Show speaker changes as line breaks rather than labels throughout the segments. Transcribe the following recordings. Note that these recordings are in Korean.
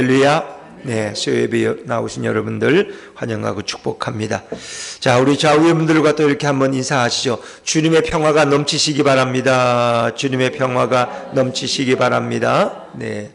할렐루야. 네, 수요예배 나오신 여러분들 환영하고 축복합니다. 자, 우리 좌우의 분들과 또 이렇게 한번 인사하시죠. 주님의 평화가 넘치시기 바랍니다. 주님의 평화가 넘치시기 바랍니다. 네.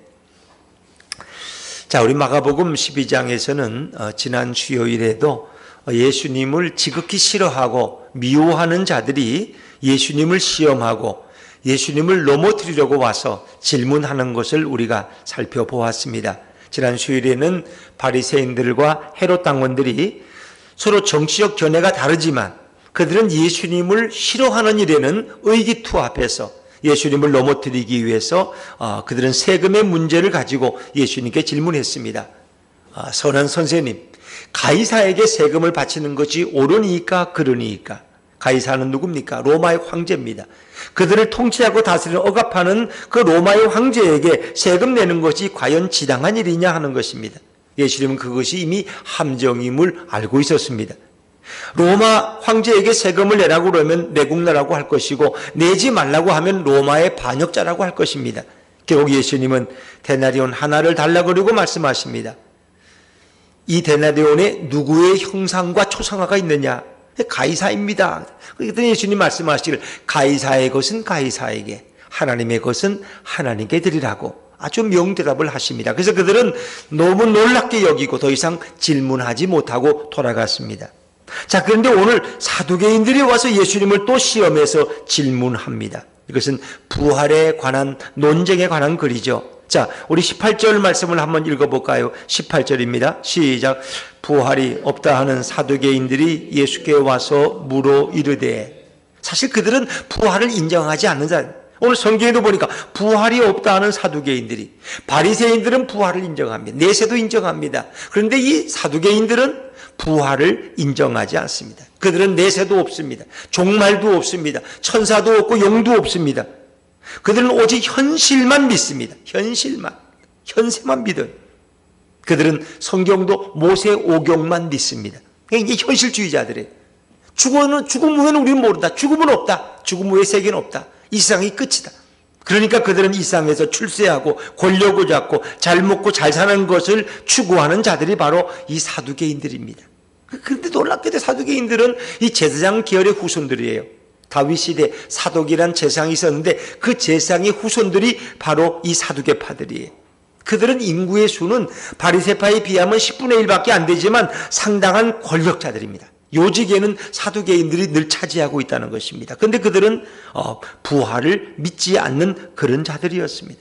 자, 우리 마가복음 12장에서는 지난 수요일에도 예수님을 지극히 싫어하고 미워하는 자들이 예수님을 시험하고 예수님을 넘어뜨리려고 와서 질문하는 것을 우리가 살펴보았습니다. 지난 수요일에는 바리새인들과 헤롯 당원들이 서로 정치적 견해가 다르지만 그들은 예수님을 싫어하는 일에는 의기투합해서 예수님을 넘어뜨리기 위해서 그들은 세금의 문제를 가지고 예수님께 질문했습니다. 선한 선생님, 가이사에게 세금을 바치는 것이 옳으니까 그러니까? 가이사는 누굽니까? 로마의 황제입니다. 그들을 통치하고 다스리는 억압하는 그 로마의 황제에게 세금 내는 것이 과연 지당한 일이냐 하는 것입니다. 예수님은 그것이 이미 함정임을 알고 있었습니다. 로마 황제에게 세금을 내라고 그러면 내국나라고 할 것이고 내지 말라고 하면 로마의 반역자라고 할 것입니다. 결국 예수님은 데나리온 하나를 달라고 그러고 말씀하십니다. 이 데나리온에 누구의 형상과 초상화가 있느냐? 가이사입니다. 그랬더니 예수님 말씀하시기를 가이사의 것은 가이사에게, 하나님의 것은 하나님께 드리라고 아주 명대답을 하십니다. 그래서 그들은 너무 놀랍게 여기고 더 이상 질문하지 못하고 돌아갔습니다. 자, 그런데 오늘 사두개인들이 와서 예수님을 또 시험해서 질문합니다. 이것은 부활에 관한 논쟁에 관한 글이죠. 자, 우리 18절 말씀을 한번 읽어볼까요? 18절입니다. 시작. 부활이 없다 하는 사두개인들이 예수께 와서 물어 이르되, 사실 그들은 부활을 인정하지 않는 자. 오늘 성경에도 보니까 부활이 없다 하는 사두개인들이, 바리새인들은 부활을 인정합니다. 내세도 인정합니다. 그런데 이 사두개인들은 부활을 인정하지 않습니다. 그들은 내세도 없습니다. 종말도 없습니다. 천사도 없고 영도 없습니다. 그들은 오직 현실만 믿습니다. 현실만, 현세만 믿어요. 그들은 성경도 모세 오경만 믿습니다. 이게 현실주의자들이에요. 죽음 후에는 우리는 모른다. 죽음은 없다. 죽음 후에 세계는 없다. 이 세상이 끝이다. 그러니까 그들은 이 세상에서 출세하고 권력을 잡고 잘 먹고 잘 사는 것을 추구하는 자들이 바로 이 사두개인들입니다. 그런데 놀랍게도 사두개인들은 이 제사장 계열의 후손들이에요. 다윗 시대 사독이란 제사장이 있었는데 그 제사장의 후손들이 바로 이 사두개파들이에요. 그들은 인구의 수는 바리새파에 비하면 10분의 1밖에 안 되지만 상당한 권력자들입니다. 요직에는 사두개인들이 늘 차지하고 있다는 것입니다. 그런데 그들은 부활을 믿지 않는 그런 자들이었습니다.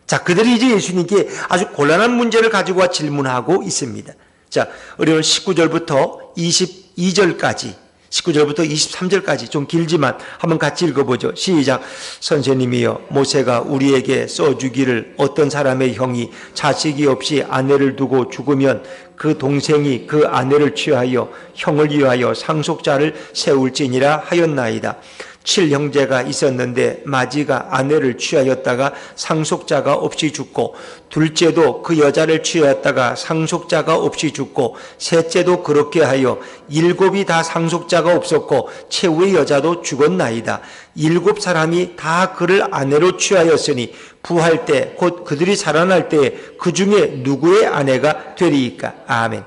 자, 그들이 이제 예수님께 아주 곤란한 문제를 가지고 와 질문하고 있습니다. 자, 우리 오늘 19절부터 22절까지 19절부터 23절까지 좀 길지만 한번 같이 읽어보죠. 시작. 선생님이여, 모세가 우리에게 써주기를 어떤 사람의 형이 자식이 없이 아내를 두고 죽으면 그 동생이 그 아내를 취하여 형을 위하여 상속자를 세울지니라 하였나이다. 7형제가 있었는데 마지가 아내를 취하였다가 상속자가 없이 죽고, 둘째도 그 여자를 취하였다가 상속자가 없이 죽고, 셋째도 그렇게 하여 7이 다 상속자가 없었고 최후의 여자도 죽었나이다. 7 다 그를 아내로 취하였으니 부할 때 곧 그들이 살아날 때에 그 중에 누구의 아내가 되리이까? 아멘.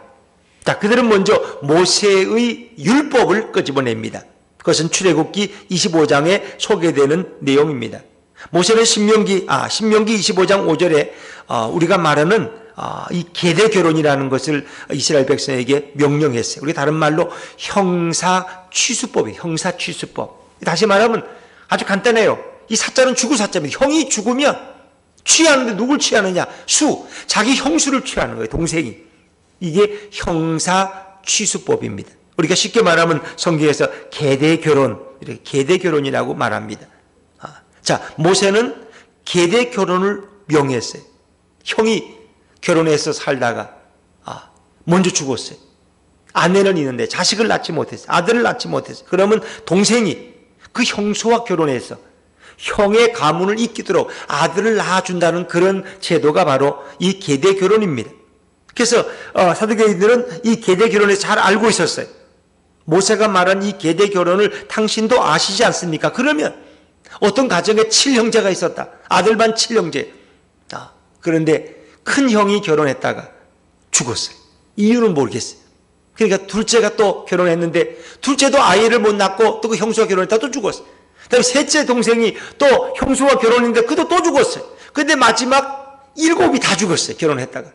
자, 그들은 먼저 모세의 율법을 끄집어냅니다. 그것은 출애굽기 25장에 소개되는 내용입니다. 모세는 신명기 25장 5절에 우리가 말하는 이 계대 결혼이라는 것을 이스라엘 백성에게 명령했어요. 우리 다른 말로 형사 취수법이에요. 형사 취수법. 다시 말하면 아주 간단해요. 이 사자는 죽을 사자입니다. 형이 죽으면 취하는데 누굴 취하느냐? 자기 형수를 취하는 거예요. 동생이. 이게 형사 취수법입니다. 우리가 쉽게 말하면 성경에서 계대 결혼, 이렇게 계대 결혼이라고 말합니다. 자, 모세는 계대 결혼을 명했어요. 형이 결혼해서 살다가 먼저 죽었어요. 아내는 있는데 자식을 낳지 못했어요. 아들을 낳지 못했어요. 그러면 동생이 그 형수와 결혼해서 형의 가문을 잇기도록 아들을 낳아준다는 그런 제도가 바로 이 계대 결혼입니다. 그래서 사두개인들은 이 계대 결혼을 잘 알고 있었어요. 모세가 말한 이 계대 결혼을 당신도 아시지 않습니까? 그러면 어떤 가정에 7형제가 있었다. 아들만 7형제. 그런데 큰 형이 결혼했다가 죽었어요. 이유는 모르겠어요. 그러니까 둘째가 또 결혼했는데 둘째도 아이를 못 낳고 또 그 형수가 결혼했다가 또 죽었어요. 그다음에 셋째 동생이 또 형수와 결혼했는데 그도 또 죽었어요. 근데 마지막 7이 다 죽었어요. 결혼했다가.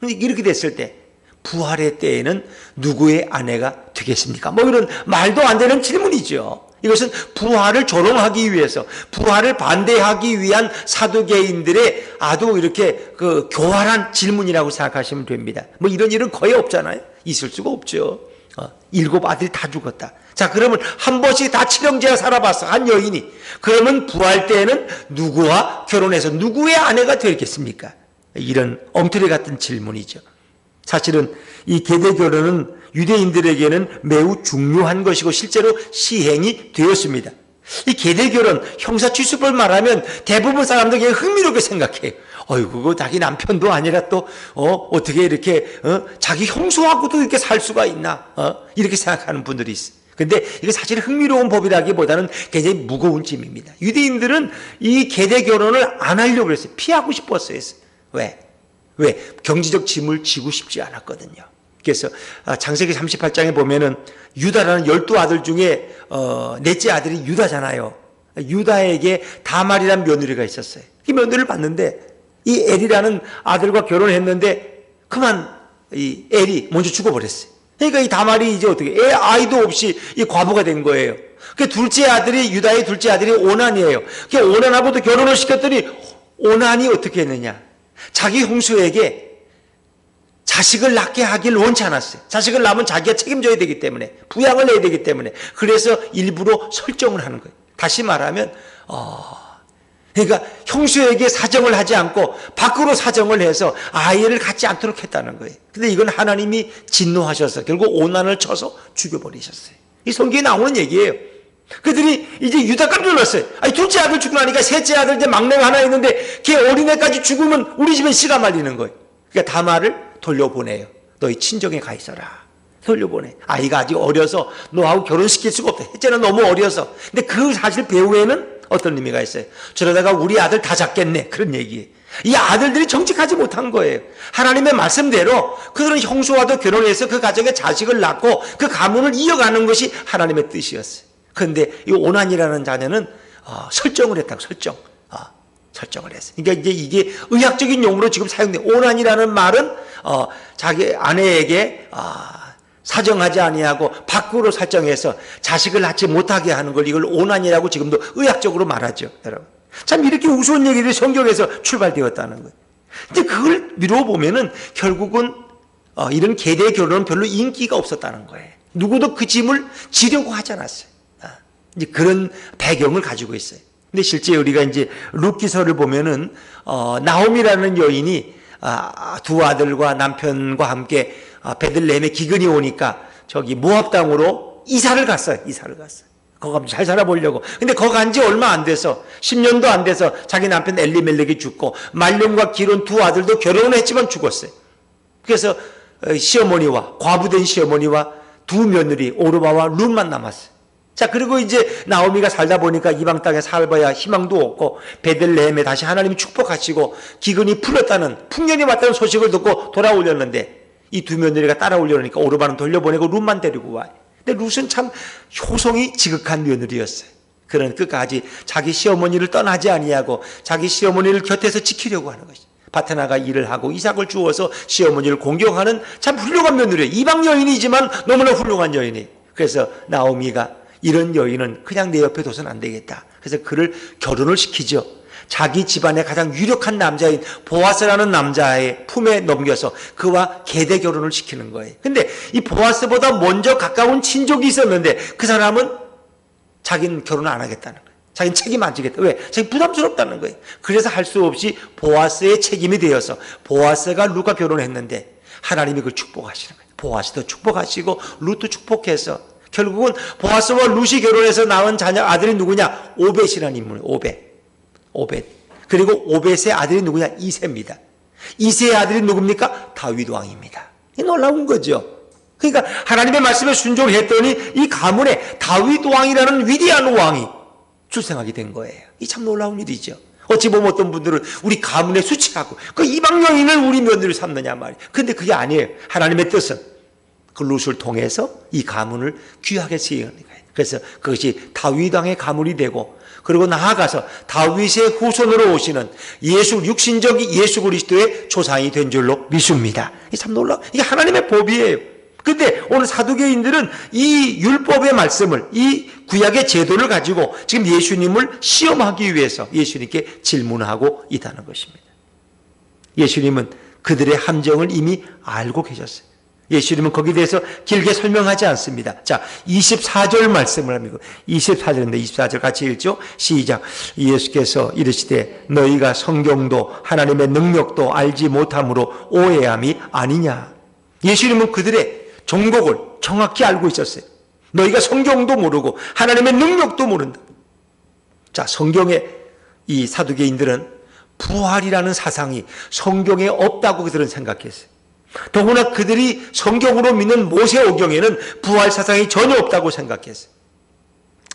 이렇게 됐을 때 부활의 때에는 누구의 아내가 되겠습니까? 뭐 이런 말도 안 되는 질문이죠. 이것은 부활을 조롱하기 위해서, 부활을 반대하기 위한 사두개인들의 아주 이렇게 그 교활한 질문이라고 생각하시면 됩니다. 뭐 이런 일은 거의 없잖아요. 있을 수가 없죠. 7 아들이 다 죽었다. 자, 그러면 한 번씩 다 칠형제가 살아봤어. 한 여인이. 그러면 부활 때에는 누구와 결혼해서 누구의 아내가 되겠습니까? 이런 엉터리 같은 질문이죠. 사실은 이 계대 결혼은 유대인들에게는 매우 중요한 것이고 실제로 시행이 되었습니다. 이 계대 결혼, 형사취수법을 말하면 대부분 사람들이 흥미롭게 생각해요. 그거 자기 남편도 아니라 또 어떻게 이렇게 자기 형수하고도 이렇게 살 수가 있나? 이렇게 생각하는 분들이 있어요. 근데 이게 사실 흥미로운 법이라기보다는 굉장히 무거운 짐입니다. 유대인들은 이 계대 결혼을 안 하려고 했어요. 피하고 싶었어요. 왜? 경제적 짐을 지고 싶지 않았거든요. 그래서 창세기 38장에 보면은 유다라는 12아들 중에 넷째 아들이 유다잖아요. 유다에게 다말이라는 며느리가 있었어요. 이 며느리를 봤는데 이 엘이라는 아들과 결혼했는데 그만 이 엘이 먼저 죽어버렸어요. 그러니까 이 다말이 이제 어떻게 아이도 없이 이 과부가 된 거예요. 그 둘째 아들이 유다의 둘째 아들이 오난이에요. 그 오난하고도 결혼을 시켰더니 오난이 어떻게 했느냐? 자기 형수에게 자식을 낳게 하길 원치 않았어요. 자식을 낳으면 자기가 책임져야 되기 때문에, 부양을 해야 되기 때문에, 그래서 일부러 설정을 하는 거예요. 다시 말하면 그러니까 형수에게 사정을 하지 않고 밖으로 사정을 해서 아이를 갖지 않도록 했다는 거예요. 근데 이건 하나님이 진노하셔서 결국 오난을 쳐서 죽여버리셨어요. 이 성경에 나오는 얘기예요. 그들이 이제 유다가 놀랐어요. 둘째 아들 죽고 나니까 셋째 아들 이제 막내가 하나 있는데 걔 어린애까지 죽으면 우리 집엔 씨가 말리는 거예요. 그러니까 다말을 돌려보내요. 너희 친정에 가 있어라. 돌려보내. 아이가 아직 어려서 너하고 결혼시킬 수가 없다. 셋째는 너무 어려서. 근데 그 사실 배후에는 어떤 의미가 있어요? 저러다가 우리 아들 다 잡겠네. 그런 얘기예요. 이 아들들이 정직하지 못한 거예요. 하나님의 말씀대로 그들은 형수와도 결혼해서 그 가정에 자식을 낳고 그 가문을 이어가는 것이 하나님의 뜻이었어요. 그런데 이 오난이라는 자녀는 설정을 했다고. 설정을 했어요. 그러니까 이제 이게 의학적인 용어로 지금 사용돼. 오난이라는 말은 자기 아내에게 사정하지 아니하고 밖으로 설정해서 자식을 낳지 못하게 하는 걸 이걸 오난이라고 지금도 의학적으로 말하죠, 여러분. 참 이렇게 우스운 얘기들이 성경에서 출발되었다는 거예요. 이제 그걸 미루어 보면은 결국은 이런 계대 결혼은 별로 인기가 없었다는 거예요. 누구도 그 짐을 지려고 하지 않았어요. 이제 그런 배경을 가지고 있어요. 근데 실제 우리가 이제 룻기서를 보면은 나오미라는 여인이 두 아들과 남편과 함께 베들레헴에 기근이 오니까 저기 모압 땅으로 이사를 갔어요. 거기 가면 잘 살아보려고. 근데 거기 간 지 얼마 안 돼서 10년도 안 돼서 자기 남편 엘리멜렉이 죽고 말론과 기론 두 아들도 결혼을 했지만 죽었어요. 그래서 시어머니와 과부된 시어머니와 두 며느리 오르바와 룻만 남았어요. 자, 그리고 이제 나오미가 살다 보니까 이방 땅에 살아봐야 희망도 없고 베들레헴에 다시 하나님이 축복하시고 기근이 풀렸다는 풍년이 왔다는 소식을 듣고 돌아오려는데 이 두 며느리가 따라오려니까 오르바는 돌려보내고 룻만 데리고 와요. 근데 룻은 참 효성이 지극한 며느리였어요. 그런 끝까지 자기 시어머니를 떠나지 아니하고 자기 시어머니를 곁에서 지키려고 하는 것이. 밭에 나가 일을 하고 이삭을 주어서 시어머니를 공경하는 참 훌륭한 며느리예요. 이방 여인이지만 너무나 훌륭한 여인이에요. 그래서 나오미가 이런 여인은 그냥 내 옆에 둬서는 안 되겠다. 그래서 그를 결혼을 시키죠. 자기 집안의 가장 유력한 남자인 보아스라는 남자의 품에 넘겨서 그와 계대 결혼을 시키는 거예요. 근데 이 보아스보다 먼저 가까운 친족이 있었는데 그 사람은 자기는 결혼 안 하겠다는 거예요. 자기는 책임 안 지겠다. 왜? 자기 부담스럽다는 거예요. 그래서 할 수 없이 보아스의 책임이 되어서 보아스가 룻과 결혼했는데 하나님이 그걸 축복하시는 거예요. 보아스도 축복하시고 룻도 축복해서 결국은 보아스와 룻이 결혼해서 낳은 자녀 아들이 누구냐? 오벳이라는 인물이에요. 오벳. 그리고 오벳의 아들이 누구냐? 이새입니다. 이새의 아들이 누굽니까? 다윗 왕입니다. 이 놀라운 거죠. 그러니까 하나님의 말씀에 순종을 했더니 이 가문에 다윗 왕이라는 위대한 왕이 출생하게 된 거예요. 이 참 놀라운 일이죠. 어찌 보면 어떤 분들은 우리 가문에 수치하고 그 이방 여인을 우리 며느리로 삼느냐 말이에요. 근데 그게 아니에요. 하나님의 뜻은 그 룻을 통해서 이 가문을 귀하게 세우는 거예요. 그래서 그것이 다윗 왕의 가문이 되고, 그리고 나아가서 다윗의 후손으로 오시는 육신적 예수 그리스도의 조상이 된 줄로 믿습니다. 이게 참 놀라워. 이게 하나님의 법이에요. 근데 오늘 사두개인들은 이 율법의 말씀을, 이 구약의 제도를 가지고 지금 예수님을 시험하기 위해서 예수님께 질문하고 있다는 것입니다. 예수님은 그들의 함정을 이미 알고 계셨어요. 예수님은 거기에 대해서 길게 설명하지 않습니다. 자, 24절 말씀을 합니다. 24절인데 24절 같이 읽죠. 시작. 예수께서 이르시되 너희가 성경도 하나님의 능력도 알지 못함으로 오해함이 아니냐. 예수님은 그들의 종곡을 정확히 알고 있었어요. 너희가 성경도 모르고 하나님의 능력도 모른다. 자, 성경에 이 사두개인들은 부활이라는 사상이 성경에 없다고 그들은 생각했어요. 더구나 그들이 성경으로 믿는 모세오경에는 부활 사상이 전혀 없다고 생각했어요.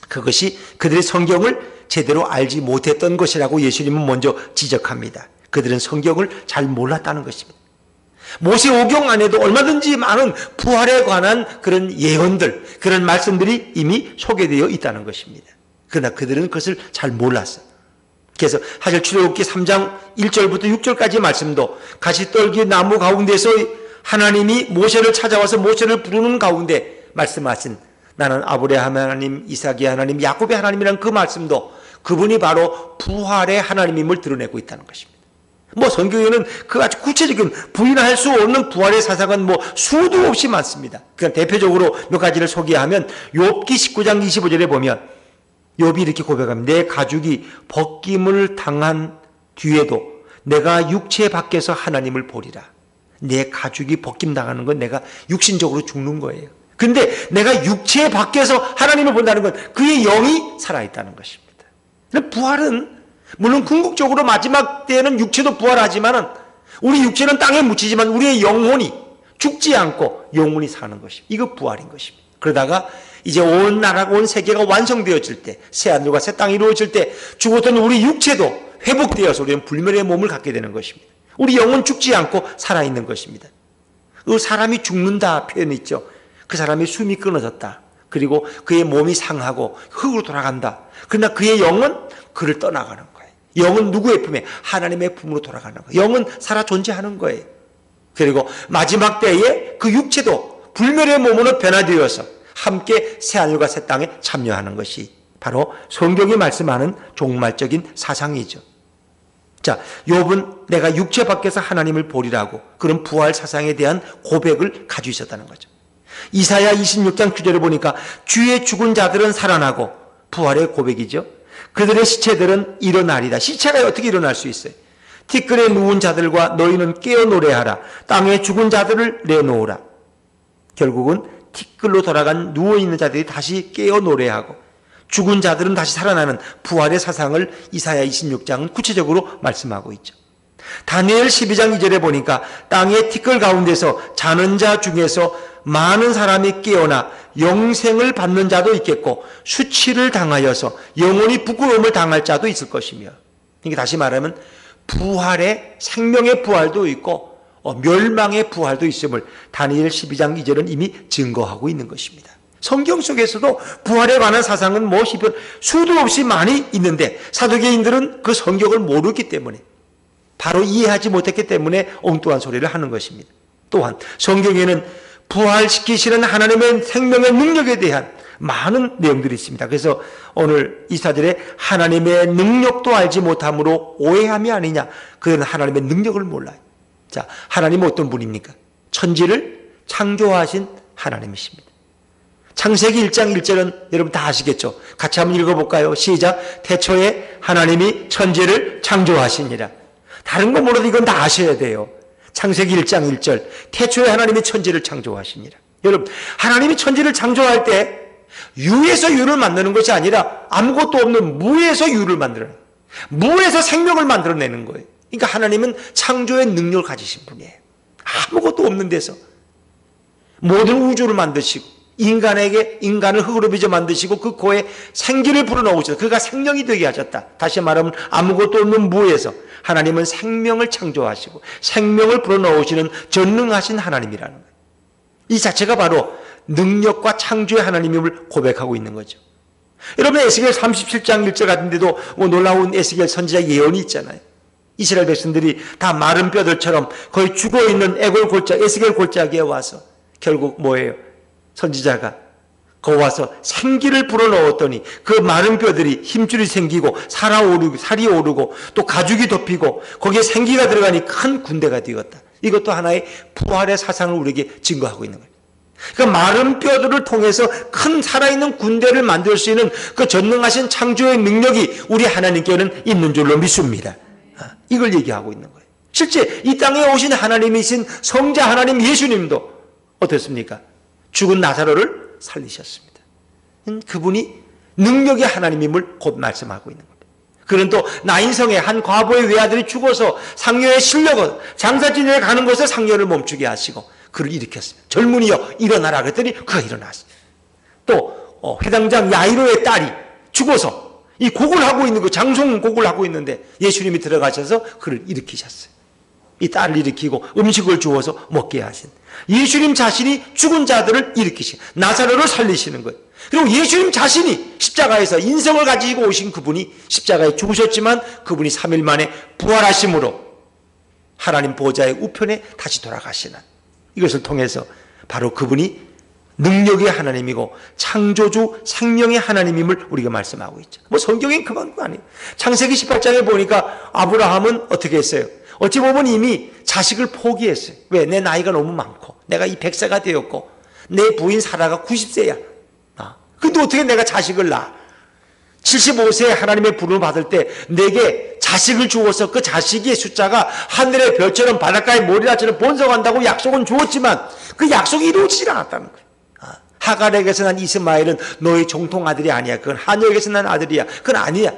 그것이 그들의 성경을 제대로 알지 못했던 것이라고 예수님은 먼저 지적합니다. 그들은 성경을 잘 몰랐다는 것입니다. 모세오경 안에도 얼마든지 많은 부활에 관한 그런 예언들, 그런 말씀들이 이미 소개되어 있다는 것입니다. 그러나 그들은 그것을 잘 몰랐어요. 그래서 사실 출애굽기 3장 1절부터 6절까지 말씀도 가시떨기 나무 가운데서 하나님이 모세를 찾아와서 모세를 부르는 가운데 말씀하신 나는 아브라함의 하나님, 이삭의 하나님, 야곱의 하나님이라는 그 말씀도 그분이 바로 부활의 하나님임을 드러내고 있다는 것입니다. 성경에는 그 아주 구체적인 부인할 수 없는 부활의 사상은 수도 없이 많습니다. 그냥 대표적으로 몇 가지를 소개하면 욥기 19장 25절에 보면 욥이 이렇게 고백합니다. 내 가죽이 벗김을 당한 뒤에도 내가 육체 밖에서 하나님을 보리라. 내 가죽이 벗김당하는 건 내가 육신적으로 죽는 거예요. 근데 내가 육체 밖에서 하나님을 본다는 건 그의 영이 살아있다는 것입니다. 부활은 물론 궁극적으로 마지막 때에는 육체도 부활하지만 우리 육체는 땅에 묻히지만 우리의 영혼이 죽지 않고 영혼이 사는 것입니다. 이거 부활인 것입니다. 그러다가 이제 온 나라가 온 세계가 완성되어질 때, 새하늘과 새 땅이 이루어질 때 죽었던 우리 육체도 회복되어서 우리는 불멸의 몸을 갖게 되는 것입니다. 우리 영은 죽지 않고 살아있는 것입니다. 그 사람이 죽는다 표현이 있죠. 그 사람의 숨이 끊어졌다. 그리고 그의 몸이 상하고 흙으로 돌아간다. 그러나 그의 영은 그를 떠나가는 거예요. 영은 누구의 품에? 하나님의 품으로 돌아가는 거예요. 영은 살아 존재하는 거예요. 그리고 마지막 때에 그 육체도 불멸의 몸으로 변화되어서 함께 새하늘과 새 땅에 참여하는 것이 바로 성경이 말씀하는 종말적인 사상이죠. 자, 욥은 내가 육체 밖에서 하나님을 보리라고 그런 부활 사상에 대한 고백을 가지고 있었다는 거죠. 이사야 26장 9절을 보니까 주의 죽은 자들은 살아나고, 부활의 고백이죠. 그들의 시체들은 일어나리다. 시체가 어떻게 일어날 수 있어요? 티끌에 누운 자들과 너희는 깨어 노래하라. 땅에 죽은 자들을 내놓으라. 결국은 티끌로 돌아간 누워있는 자들이 다시 깨어 노래하고 죽은 자들은 다시 살아나는 부활의 사상을 이사야 26장은 구체적으로 말씀하고 있죠. 다니엘 12장 2절에 보니까 땅의 티끌 가운데서 자는 자 중에서 많은 사람이 깨어나 영생을 받는 자도 있겠고 수치를 당하여서 영원히 부끄러움을 당할 자도 있을 것이며, 그러니까 다시 말하면 부활의 생명의 부활도 있고 멸망의 부활도 있음을 다니엘 12장 2절은 이미 증거하고 있는 것입니다. 성경 속에서도 부활에 관한 사상은 수도 없이 많이 있는데 사두개인들은 그 성경을 모르기 때문에, 바로 이해하지 못했기 때문에 엉뚱한 소리를 하는 것입니다. 또한 성경에는 부활시키시는 하나님의 생명의 능력에 대한 많은 내용들이 있습니다. 그래서 오늘 24절에 하나님의 능력도 알지 못함으로 오해함이 아니냐. 그는 하나님의 능력을 몰라요. 자, 하나님은 어떤 분입니까? 천지를 창조하신 하나님이십니다. 창세기 1장 1절은 여러분 다 아시겠죠? 같이 한번 읽어볼까요? 시작. 태초에 하나님이 천지를 창조하시니라. 다른 거 몰라도 이건 다 아셔야 돼요. 창세기 1장 1절. 태초에 하나님이 천지를 창조하시니라. 여러분, 하나님이 천지를 창조할 때 유에서 유를 만드는 것이 아니라 아무것도 없는 무에서 유를 만들어내는, 무에서 생명을 만들어내는 거예요. 그러니까 하나님은 창조의 능력을 가지신 분이에요. 아무것도 없는 데서 모든 우주를 만드시고 인간을 흙으로 빚어 만드시고 그 코에 생기를 불어넣으셔서 그가 생명이 되게 하셨다. 다시 말하면 아무것도 없는 무에서 하나님은 생명을 창조하시고 생명을 불어넣으시는 전능하신 하나님이라는 거예요. 이 자체가 바로 능력과 창조의 하나님임을 고백하고 있는 거죠. 여러분, 에스겔 37장 1절 같은 데도 놀라운 에스겔 선지자 예언이 있잖아요. 이스라엘 백성들이 다 마른 뼈들처럼 거의 죽어있는 에스겔 골짜기에 와서 결국 뭐예요? 선지자가 거기 와서 생기를 불어넣었더니 그 마른 뼈들이 힘줄이 생기고 살이 오르고 또 가죽이 덮이고 거기에 생기가 들어가니 큰 군대가 되었다. 이것도 하나의 부활의 사상을 우리에게 증거하고 있는 거예요. 그러니까 마른 뼈들을 통해서 큰 살아있는 군대를 만들 수 있는 그 전능하신 창조의 능력이 우리 하나님께는 있는 줄로 믿습니다. 이걸 얘기하고 있는 거예요. 실제 이 땅에 오신 하나님이신 성자 하나님 예수님도 어떻습니까? 죽은 나사로를 살리셨습니다. 그분이 능력의 하나님임을 곧 말씀하고 있는 겁니다. 그는 또 나인성의 한 과부의 외아들이 죽어서 상녀에 실려서 장사진에 가는 곳에 상녀를 멈추게 하시고 그를 일으켰습니다. 젊은이여 일어나라 그랬더니 그가 일어났어요. 또 회당장 야이로의 딸이 죽어서 이 곡을 하고 있는 그 장송 곡을 하고 있는데 예수님이 들어가셔서 그를 일으키셨어요. 이 딸을 일으키고 음식을 주어서 먹게 하신 예수님 자신이 죽은 자들을 일으키신 나사로를 살리시는 거예요. 그리고 예수님 자신이 십자가에서 인성을 가지고 오신 그분이 십자가에 죽으셨지만 그분이 3일 만에 부활하심으로 하나님 보좌의 우편에 다시 돌아가시는 이것을 통해서 바로 그분이 능력의 하나님이고 창조주 생명의 하나님임을 우리가 말씀하고 있죠. 성경엔 그만큼 아니에요. 창세기 18장에 보니까 아브라함은 어떻게 했어요? 어찌 보면 이미 자식을 포기했어요. 왜? 내 나이가 너무 많고 내가 이 100세가 되었고 내 부인 사라가 90세야. 근데 어떻게 내가 자식을 낳아? 75세에 하나님의 부름을 받을 때 내게 자식을 주어서 그 자식의 숫자가 하늘의 별처럼 바닷가의 모리나처럼 번성한다고 약속은 주었지만 그 약속이 이루어지질 않았다는 거예요. 하갈에게서 난 이스마엘은 너의 정통 아들이 아니야. 그건 하녀에게서 난 아들이야. 그건 아니야.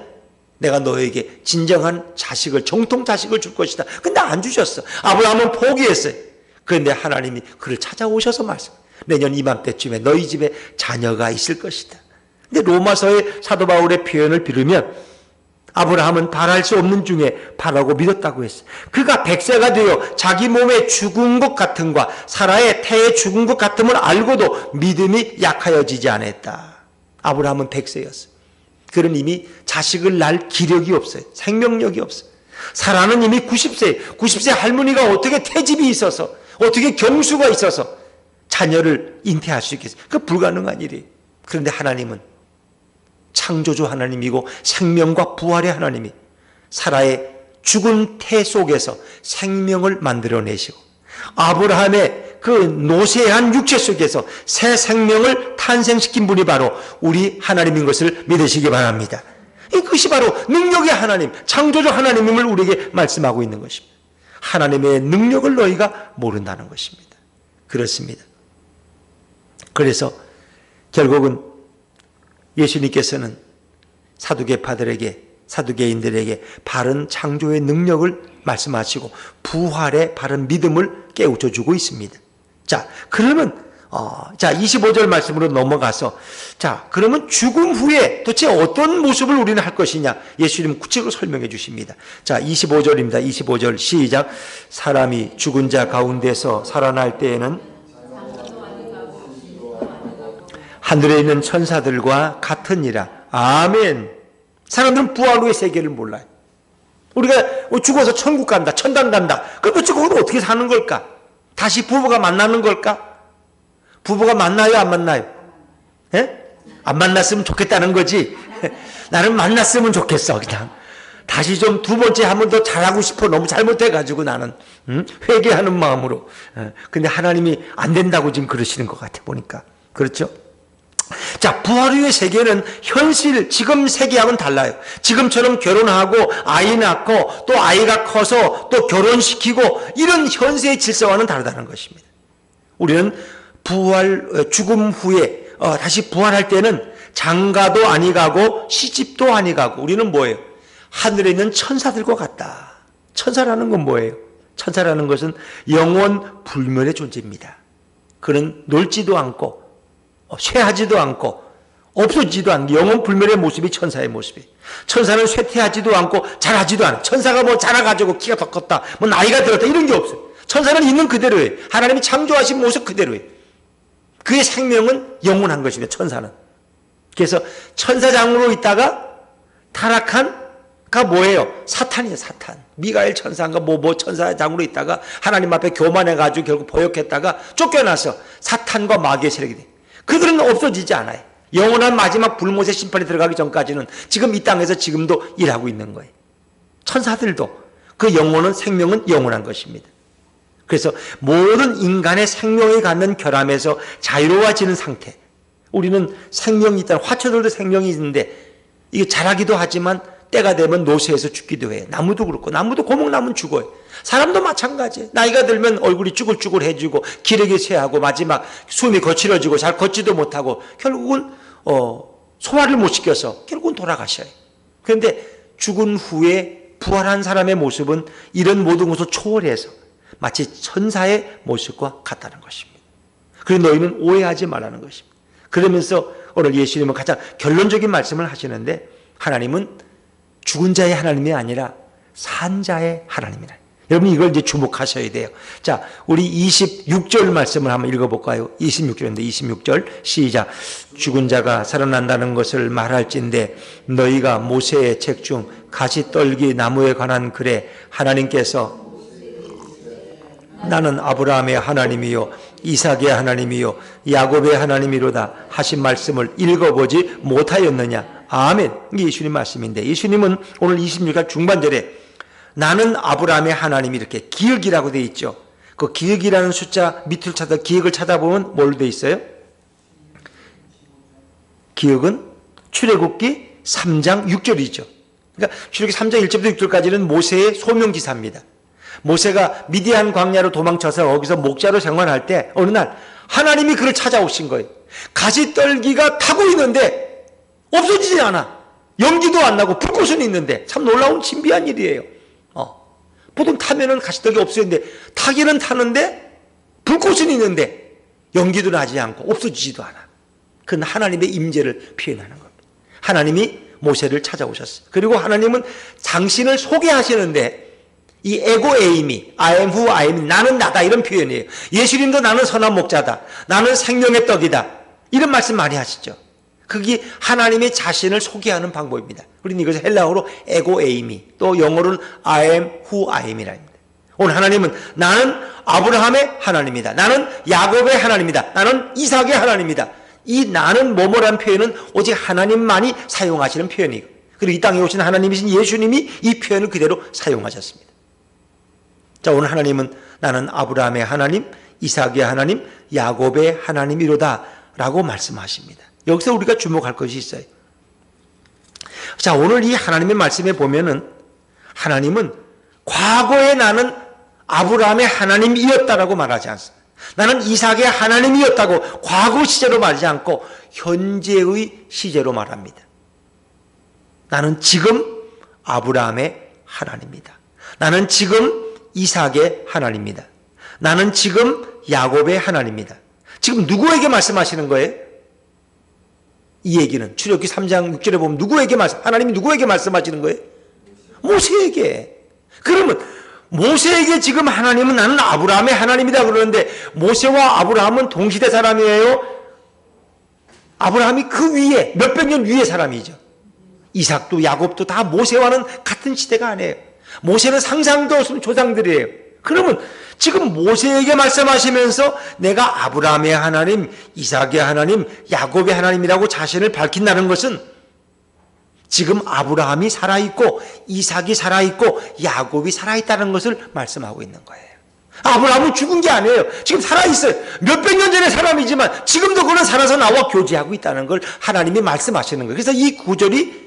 내가 너에게 진정한 자식을, 정통 자식을 줄 것이다. 근데 안 주셨어. 아브라함은 포기했어요. 그런데 하나님이 그를 찾아오셔서 말씀. 내년 이맘때쯤에 너희 집에 자녀가 있을 것이다. 근데 로마서의 사도 바울의 표현을 빌으면 아브라함은 바랄 수 없는 중에 바라고 믿었다고 했어요. 그가 100세가 되어 자기 몸에 죽은 것 같음과 사라의 태에 죽은 것 같음을 알고도 믿음이 약하여지지 않았다. 아브라함은 100세였어요. 그는 이미 자식을 낳을 기력이 없어요. 생명력이 없어요. 사라는 이미 90세 할머니가 어떻게 태집이 있어서 어떻게 경수가 있어서 자녀를 잉태할 수 있겠어요? 그 불가능한 일이에요. 그런데 하나님은 창조주 하나님이고 생명과 부활의 하나님이 사라의 죽은 태 속에서 생명을 만들어내시고 아브라함의 그 노쇠한 육체 속에서 새 생명을 탄생시킨 분이 바로 우리 하나님인 것을 믿으시기 바랍니다. 이것이 바로 능력의 하나님, 창조주 하나님임을 우리에게 말씀하고 있는 것입니다. 하나님의 능력을 너희가 모른다는 것입니다. 그렇습니다. 그래서 결국은 예수님께서는 사두개인들에게 바른 창조의 능력을 말씀하시고 부활의 바른 믿음을 깨우쳐 주고 있습니다. 자, 그러면 25절 말씀으로 넘어가서 그러면 죽음 후에 도대체 어떤 모습을 우리는 할 것이냐 예수님 구체적으로 설명해 주십니다. 25절입니다. 25절 시작. 사람이 죽은 자 가운데서 살아날 때에는 하늘에 있는 천사들과 같으니라. 아멘. 사람들은 부활 후의 세계를 몰라요. 우리가 죽어서 천국 간다, 천당 간다. 그럼 도대체 거기서 어떻게 사는 걸까? 다시 부부가 만나는 걸까? 부부가 만나요, 안 만나요? 안 만났으면 좋겠다는 거지. 나는 만났으면 좋겠어, 그냥. 다시 좀 두 번째 한 번 더 잘하고 싶어. 너무 잘못해가지고 나는 회개하는 마음으로. 근데 하나님이 안 된다고 지금 그러시는 것 같아 보니까. 그렇죠? 부활 후의 세계는 현실, 지금 세계하고는 달라요. 지금처럼 결혼하고 아이 낳고 또 아이가 커서 또 결혼시키고 이런 현세의 질서와는 다르다는 것입니다. 우리는 죽음 후에 다시 부활할 때는 장가도 아니 가고 시집도 아니 가고 우리는 뭐예요? 하늘에 있는 천사들과 같다. 천사라는 건 뭐예요? 천사라는 것은 영원 불멸의 존재입니다. 그는 놀지도 않고 쇠하지도 않고 없어지지도 않고 영원 불멸의 모습이 천사의 모습이에요. 천사는 쇠퇴하지도 않고 자라지도 않아요. 천사가 뭐 자라가지고 키가 더 컸다, 뭐 나이가 들었다 이런 게 없어요. 천사는 있는 그대로예요. 하나님이 창조하신 모습 그대로예요. 그의 생명은 영원한 것입니다. 천사는. 그래서 천사장으로 있다가 타락한가 뭐예요? 사탄이에요. 사탄. 미가엘 천사인가 뭐 천사장으로 있다가 하나님 앞에 교만해가지고 결국 보역했다가 쫓겨나서 사탄과 마귀의 세력이 돼요. 그들은 없어지지 않아요. 영원한 마지막 불못의 심판이 들어가기 전까지는 지금 이 땅에서 지금도 일하고 있는 거예요. 천사들도 그 영혼은 생명은 영원한 것입니다. 그래서 모든 인간의 생명이 갖는 결함에서 자유로워지는 상태. 우리는 생명이 있다. 화초들도 생명이 있는데 이게 자라기도 하지만 때가 되면 노쇠해서 죽기도 해요. 나무도 그렇고 나무도 고목나무는 죽어요. 사람도 마찬가지예요. 나이가 들면 얼굴이 쭈글쭈글해지고 기력이 쇠하고 마지막 숨이 거칠어지고 잘 걷지도 못하고 결국은 소화를 못 시켜서 결국은 돌아가셔요. 그런데 죽은 후에 부활한 사람의 모습은 이런 모든 것을 초월해서 마치 천사의 모습과 같다는 것입니다. 그래서 너희는 오해하지 말라는 것입니다. 그러면서 오늘 예수님은 가장 결론적인 말씀을 하시는데 하나님은 죽은 자의 하나님이 아니라 산 자의 하나님이라. 여러분 이걸 이제 주목하셔야 돼요. 자, 우리 26절 말씀을 한번 읽어볼까요? 26절인데 26절 시작. 죽은 자가 살아난다는 것을 말할진대 너희가 모세의 책 중 가시떨기 나무에 관한 글에 하나님께서 나는 아브라함의 하나님이요 이삭의 하나님이요 야곱의 하나님이로다 하신 말씀을 읽어보지 못하였느냐. 아멘. 이게 예수님 말씀인데 예수님은 오늘 26절 중반절에 나는 아브라함의 하나님 이렇게 기억이라고 되어 있죠. 그 기억이라는 숫자 밑을 기억을 찾아보면 뭘로 되어 있어요? 기억은 출애굽기 3장 6절이죠. 그러니까 출애굽기 3장 1절부터 6절까지는 모세의 소명기사입니다. 모세가 미디안 광야로 도망쳐서 거기서 목자로 생활할 때 어느 날 하나님이 그를 찾아오신 거예요. 가시떨기가 타고 있는데 없어지지 않아. 연기도 안 나고 불꽃은 있는데 참 놀라운 신비한 일이에요. 보통 타면은 가시떨기 없어지는데 타기는 타는데 불꽃은 있는데 연기도 나지 않고 없어지지도 않아. 그건 하나님의 임재를 표현하는 겁니다. 하나님이 모세를 찾아오셨어요. 그리고 하나님은 당신을 소개하시는데 이 에고 에이미, I am who I am, 나는 나다 이런 표현이에요. 예수님도 나는 선한 목자다. 나는 생명의 떡이다. 이런 말씀 많이 하시죠. 그게 하나님의 자신을 소개하는 방법입니다. 우리는 이것을 헬라어로 에고 에이미, 또 영어로는 I am who I am이라 합니다. 오늘 하나님은 나는 아브라함의 하나님이다. 나는 야곱의 하나님이다. 나는 이삭의 하나님이다. 이 나는 뭐뭐라는 표현은 오직 하나님만이 사용하시는 표현이고 그리고 이 땅에 오신 하나님이신 예수님이 이 표현을 그대로 사용하셨습니다. 자, 오늘 하나님은 나는 아브라함의 하나님, 이삭의 하나님, 야곱의 하나님이로다 라고 말씀하십니다. 여기서 우리가 주목할 것이 있어요. 자, 오늘 이 하나님의 말씀에 보면은 하나님은 과거에 나는 아브라함의 하나님이었다라고 말하지 않습니다. 나는 이삭의 하나님이었다고 과거 시제로 말하지 않고 현재의 시제로 말합니다. 나는 지금 아브라함의 하나님이다. 나는 지금 이삭의 하나님이다. 나는 지금 야곱의 하나님이다. 지금 누구에게 말씀하시는 거예요? 이 얘기는 출애굽기 3장 6절에 보면 하나님이 누구에게 말씀하시는 거예요? 모세에게. 그러면 모세에게 지금 하나님은 나는 아브라함의 하나님이다 그러는데 모세와 아브라함은 동시대 사람이에요? 아브라함이 그 위에 몇백 년 위의 사람이죠. 이삭도 야곱도 다 모세와는 같은 시대가 아니에요. 모세는 상상도 없으면 조상들이에요. 그러면 지금 모세에게 말씀하시면서 내가 아브라함의 하나님, 이삭의 하나님, 야곱의 하나님이라고 자신을 밝힌다는 것은 지금 아브라함이 살아있고 이삭이 살아있고 야곱이 살아있다는 것을 말씀하고 있는 거예요. 아브라함은 죽은 게 아니에요. 지금 살아있어요. 몇백 년 전의 사람이지만 지금도 그는 살아서 나와 교제하고 있다는 걸 하나님이 말씀하시는 거예요. 그래서 이 구절이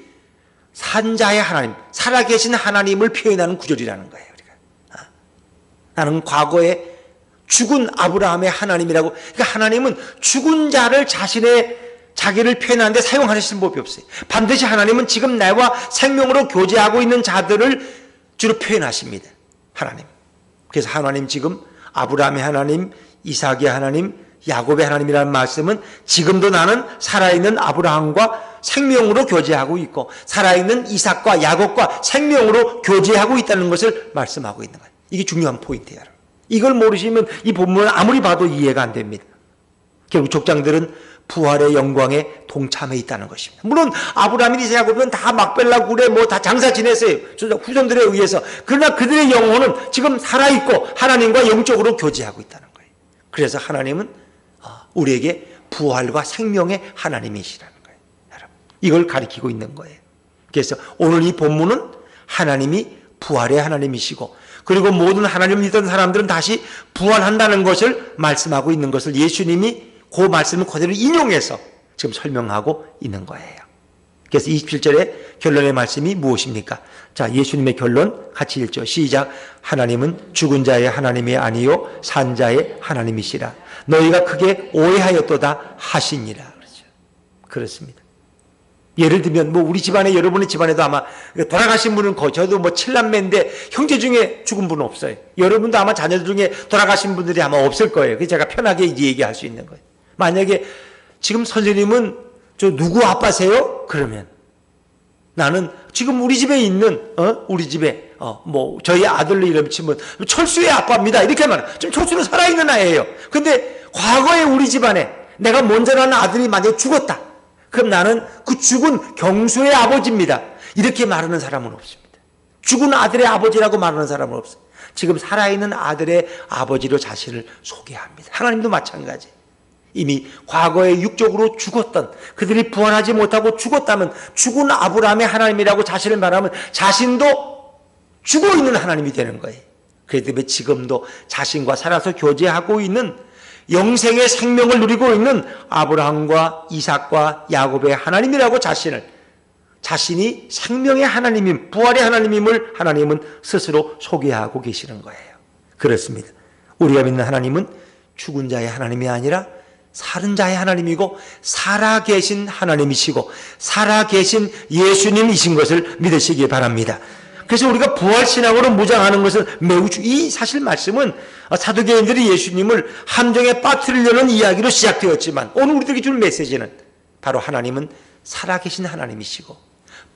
산자의 하나님, 살아계신 하나님을 표현하는 구절이라는 거예요. 우리가. 나는 과거에 죽은 아브라함의 하나님이라고. 그러니까 하나님은 죽은 자를 자기를 표현하는데 사용하시는 법이 없어요. 반드시 하나님은 지금 나와 생명으로 교제하고 있는 자들을 주로 표현하십니다. 하나님. 그래서 하나님 지금 아브라함의 하나님, 이삭의 하나님, 야곱의 하나님이라는 말씀은 지금도 나는 살아있는 아브라함과 생명으로 교제하고 있고 살아있는 이삭과 야곱과 생명으로 교제하고 있다는 것을 말씀하고 있는 거예요. 이게 중요한 포인트예요. 이걸 모르시면 이 본문을 아무리 봐도 이해가 안 됩니다. 결국 족장들은 부활의 영광에 동참해 있다는 것입니다. 물론 아브라함이 이삭 야곱은 다 막벨라 굴에 뭐 다 장사 지냈어요. 후손들에 의해서. 그러나 그들의 영혼은 지금 살아있고 하나님과 영적으로 교제하고 있다는 거예요. 그래서 하나님은 우리에게 부활과 생명의 하나님이시라는 거예요. 여러분, 이걸 가리키고 있는 거예요. 그래서 오늘 이 본문은 하나님이 부활의 하나님이시고 그리고 모든 하나님을 믿던 사람들은 다시 부활한다는 것을 말씀하고 있는 것을 예수님이 그 말씀을 그대로 인용해서 지금 설명하고 있는 거예요. 그래서 27절에 결론의 말씀이 무엇입니까? 자, 예수님의 결론 같이 읽죠. 시작. 하나님은 죽은 자의 하나님이 아니요 산 자의 하나님이시라. 너희가 크게 오해하였도다 하시니라. 그렇죠. 그렇습니다. 예를 들면 뭐 우리 집안에 여러분의 집안에도 아마 돌아가신 분은 저도 뭐 7남매인데 형제 중에 죽은 분은 없어요. 여러분도 아마 자녀들 중에 돌아가신 분들이 아마 없을 거예요. 그래서 제가 편하게 이제 얘기할 수 있는 거예요. 만약에 지금 선생님은 저 누구 아빠세요? 그러면 나는 지금 우리 집에 있는 우리 집에 뭐 저희 아들로 이름 치면 철수의 아빠입니다. 이렇게 말해요. 지금 철수는 살아있는 아이예요. 근데 과거에 우리 집안에 내가 먼저 낳은 아들이 만약에 죽었다. 그럼 나는 그 죽은 경수의 아버지입니다. 이렇게 말하는 사람은 없습니다. 죽은 아들의 아버지라고 말하는 사람은 없어요. 지금 살아있는 아들의 아버지로 자신을 소개합니다. 하나님도 마찬가지. 이미 과거에 육적으로 죽었던 그들이 부활하지 못하고 죽었다면 죽은 아브라함의 하나님이라고 자신을 말하면 자신도 죽어있는 하나님이 되는 거예요. 그렇기 때문에 지금도 자신과 살아서 교제하고 있는 영생의 생명을 누리고 있는 아브라함과 이삭과 야곱의 하나님이라고 자신이 생명의 하나님임, 부활의 하나님임을 하나님은 스스로 소개하고 계시는 거예요. 그렇습니다. 우리가 믿는 하나님은 죽은 자의 하나님이 아니라 살은 자의 하나님이고 살아계신 하나님이시고 살아계신 예수님이신 것을 믿으시기 바랍니다. 그래서 우리가 부활신앙으로 무장하는 것은 매우 이 사실 말씀은 사두개인들이 예수님을 함정에 빠뜨리려는 이야기로 시작되었지만 오늘 우리들에게 줄 메시지는 바로 하나님은 살아계신 하나님이시고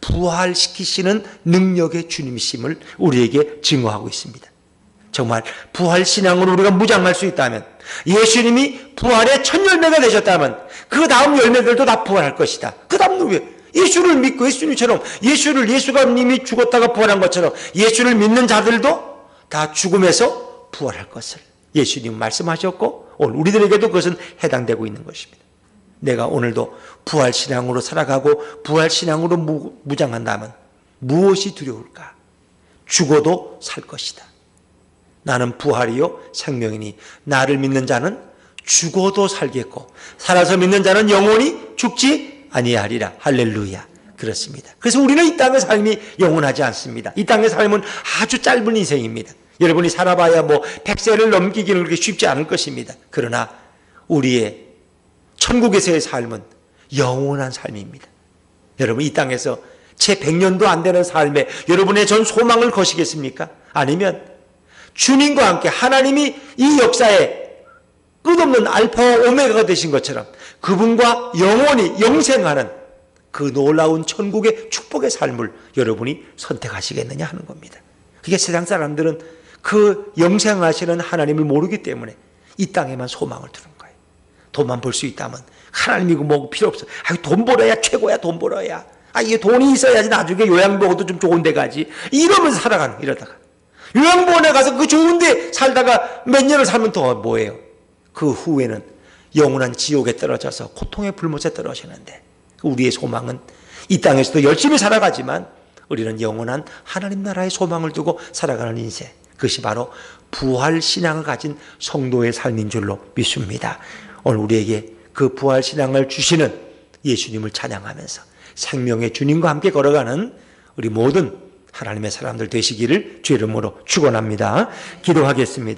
부활시키시는 능력의 주님이심을 우리에게 증거하고 있습니다. 정말 부활신앙으로 우리가 무장할 수 있다면 예수님이 부활의 첫 열매가 되셨다면 그 다음 열매들도 다 부활할 것이다. 그 다음 누구예요? 예수를 믿고 예수님처럼 예수가 님이 죽었다가 부활한 것처럼 예수를 믿는 자들도 다 죽음에서 부활할 것을 예수님 말씀하셨고 오늘 우리들에게도 그것은 해당되고 있는 것입니다. 내가 오늘도 부활신앙으로 살아가고 부활신앙으로 무장한다면 무엇이 두려울까? 죽어도 살 것이다. 나는 부활이요 생명이니 나를 믿는 자는 죽어도 살겠고 살아서 믿는 자는 영원히 죽지 아니하리라. 할렐루야. 그렇습니다. 그래서 우리는 이 땅의 삶이 영원하지 않습니다. 이 땅의 삶은 아주 짧은 인생입니다. 여러분이 살아봐야 뭐 100세를 넘기기는 그렇게 쉽지 않을 것입니다. 그러나 우리의 천국에서의 삶은 영원한 삶입니다. 여러분 이 땅에서 채 100년도 안 되는 삶에 여러분의 전 소망을 거시겠습니까? 아니면 주님과 함께 하나님이 이 역사에 끝없는 알파와 오메가가 되신 것처럼 그분과 영원히 영생하는 그 놀라운 천국의 축복의 삶을 여러분이 선택하시겠느냐 하는 겁니다. 그게 세상 사람들은 그 영생하시는 하나님을 모르기 때문에 이 땅에만 소망을 두는 거예요. 돈만 벌 수 있다면 하나님이고 뭐고 필요 없어. 돈 벌어야 최고야. 돈 벌어야. 이게 돈이 있어야지 나중에 요양보호도 좀 좋은 데 가지. 이러면서 살아가는 이러다가 요양보원에 가서 그 좋은데 살다가 몇 년을 살면 더 뭐예요? 그 후에는 영원한 지옥에 떨어져서 고통의 불못에 떨어지는데 우리의 소망은 이 땅에서도 열심히 살아가지만 우리는 영원한 하나님 나라의 소망을 두고 살아가는 인생, 그것이 바로 부활신앙을 가진 성도의 삶인 줄로 믿습니다. 오늘 우리에게 그 부활신앙을 주시는 예수님을 찬양하면서 생명의 주님과 함께 걸어가는 우리 모든 하나님의 사람들 되시기를 주의 이름으로 축원합니다. 기도하겠습니다.